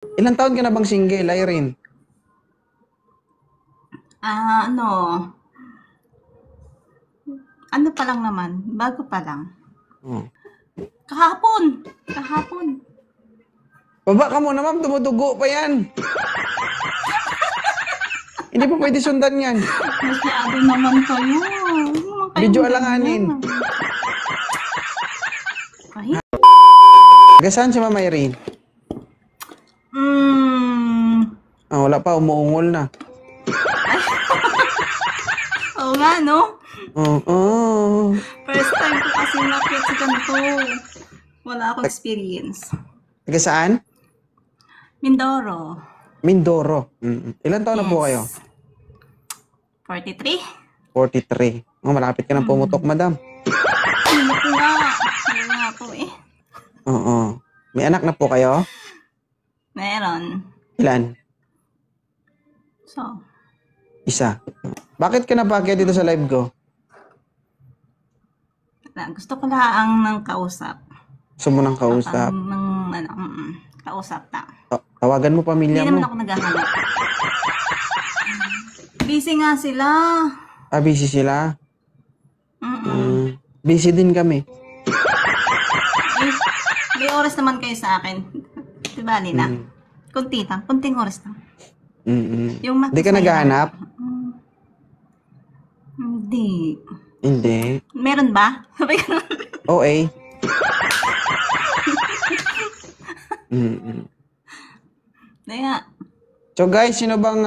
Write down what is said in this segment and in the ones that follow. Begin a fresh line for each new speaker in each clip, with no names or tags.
Ilang taon ka na bang single, Irene?
Ano, ano pa lang naman, bago pa lang.
Oh.
Kahapon, kahapon.
Baba ka muna, ma'am. Dumudugo pa yan. Hindi pa pwede sundan yan.
Masyado naman kayo. Huwag naman kayong
Video
ganyan.
alanganin.
Kahit,
Taga-saan si Ma'am Irene? Wala pa. Umuungol na.
oo nga, no?
Oo.
First time ko kasi nakit si ganito. Wala akong experience.
Taga-saan?
Mindoro.
Mindoro. Ilan taon na po kayo?
43?
43. Malapit ka na pumutok, madam.
Ano po nga? Ano nga po eh.
Oo. May anak na po kayo?
Meron.
Ilan?
So,
Isa. Bakit ka napakya dito sa live ko?
gusto ko lang ng kausap.
Gusto mo ng kausap?
Kausap na.
Tawagan mo pamilya
Hindi naman
mo.
ako naghahanap. Busy nga sila.
Busy sila? Busy din kami.
Eh, may oras naman kayo sa akin. Diba, Lina? Kunti lang. Kunting oras lang. Yung
Di ka naghahanap?
Hindi.
Hindi.
Meron ba? Sabi ko naman.
OA.
Kaya,
So guys, sino bang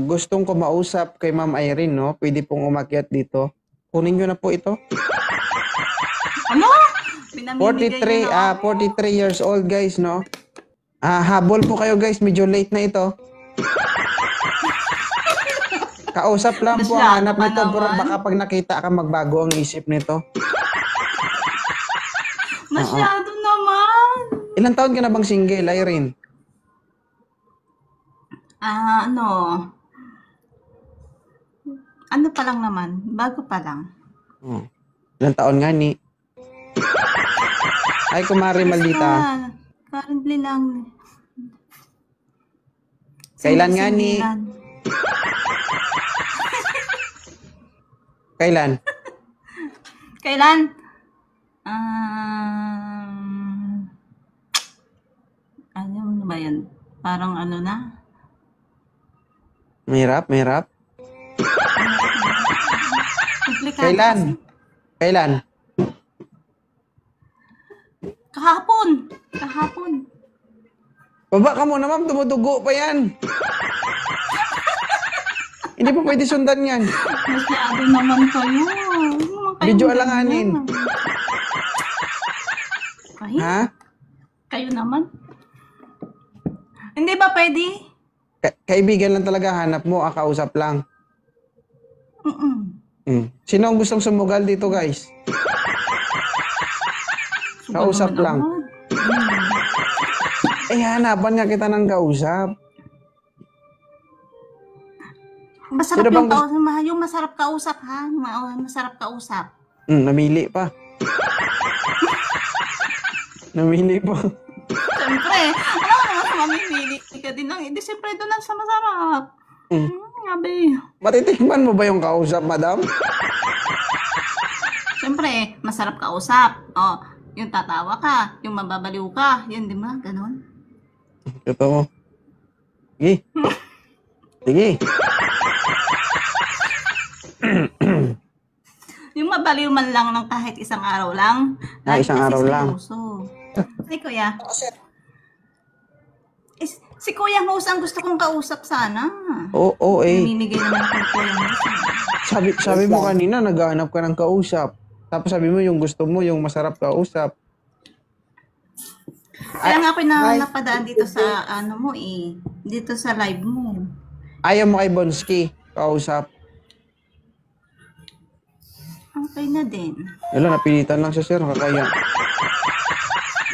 gustong kumausap kay Ma'am Irene, no? Pwede pong umakyat dito. Kunin nyo na po ito.
ano? Pinamimigay
43 years old guys, no? Habol po kayo guys, medyo late na ito. Kausap lang po ang hanap nito, pero baka pag nakita ka magbago ang isip nito.
Masyado naman.
Ilang taon ka na bang single, Irene?
Ano pa lang naman, bago pa lang.
Ilang taon nga ni? Ay, kumari maldita.
Currently lang.
Kailan nga ni? Kailan?
Kailan? Ano ba yan? Parang ano na?
Mahirap?
Komplikado
Kailan?
kasi.
Kailan?
Kahapon.
Baba ka muna, ma'am. Dumudugo pa yan. Hindi pa pwede sundan yan.
Masyado naman kayo.
Video alanganin.
Kahit,
Ha?
kayo naman. Hindi ba pwede?
Kaibigan lang talaga hanap mo, kausap lang. Sino ang gustong sumugal dito, guys? Kausap lang. Hanapan nga kita ng kausap.
Masarap
Sino bang
yung kausap. Yung masarap kausap, ha? Masarap kausap.
Namili pa. Namili pa.
Siyempre, alam mo naman sa mamimili ka din lang. Hindi, siyempre doon lang sa masarap. Ngabi.
Matitikman mo ba yung kausap, madam?
Siyempre, masarap kausap. Yung tatawa ka, yung mababaliw ka. Yun, di ba? Ganon.
Ito mo. Sige. Sige.
Yung mabaliw man lang ng kahit isang araw lang.
Isang araw lang.
Ay, kuya. Si Kuya Hose ang gusto kong kausap sana.
Oo,
Namimigay naman ako Kuya Hose.
Sabi mo kanina, naghahanap ka ng kausap. Tapos sabi mo yung gusto mo, yung masarap kausap.
Kaya nga ako napadaan dito sa dito sa live mo.
Ayaw mo kay Bonsky, kausap.
Okay na din.
Wala, napilitan lang siya, sir. Nakakaya.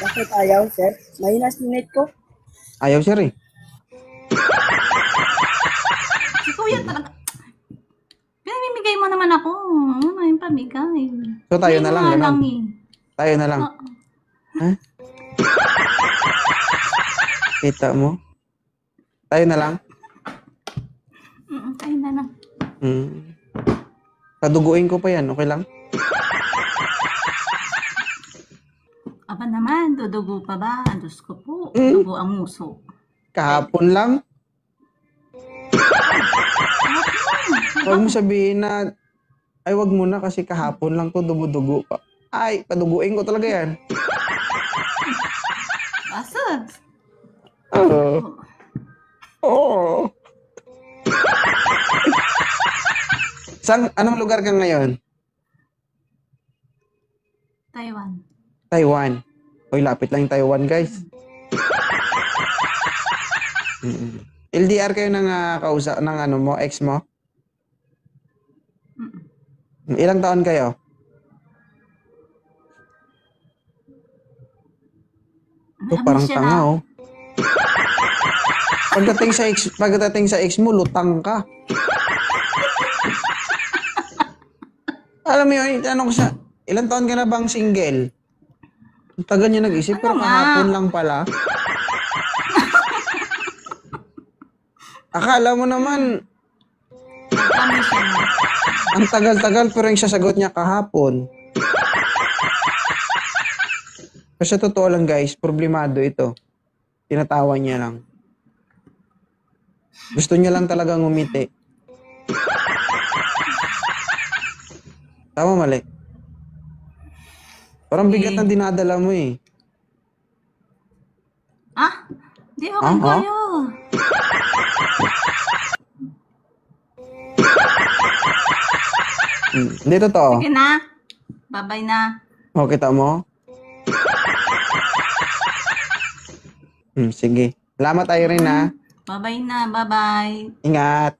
Bakit ayaw, sir? Mahina si net ko.
Ayaw, sir, eh.
Si Kuya talaga. Pinamimigay mo naman ako. Ano yung pamigay?
So, tayo na lang, ganun. Tayo na lang.
Oo.
Ha? Kita mo? Tayo na lang.
Tayo na lang.
Paduguin ko pa yan, okay lang?
Aba naman, dudugo pa ba? Diyos ko po, dugo ang muso.
Kahapon lang. Huwag mo sabihin na, ay wag mo na kasi kahapon lang to, dugo-dugo pa. Ay, paduguin ko talaga yan.
Asad.
Oo. Oo. Anong lugar ka ngayon?
Taiwan.
Taiwan. Uy, lapit lang yung Taiwan, guys. LDR kayo ng kausap ng ano mo, ex mo? Ilang taon kayo? Parang
Siya
tanga,
na.
oh. Pagdating sa ex mo, lutang ka. Alam mo yun, tanong ko sa, ilang taon ka na bang single? Ang tagal niya nag-isip, pero
Ano nga?
kahapon lang pala. Akala mo naman,
Kami siya na.
ang tagal-tagal, pero yung sasagot niya kahapon. Kasi totoo lang guys, problemado ito. Tinatawa niya lang. Gusto niya lang talagang umiti. Tama, mali. Parang bigat na dinadala mo eh.
Di okay kayo.
Hindi totoo.
Sige na. Bye-bye na.
O, kita mo? Sige. Salamat, Irene, ha?
Bye-bye na. Bye-bye.
Ingat.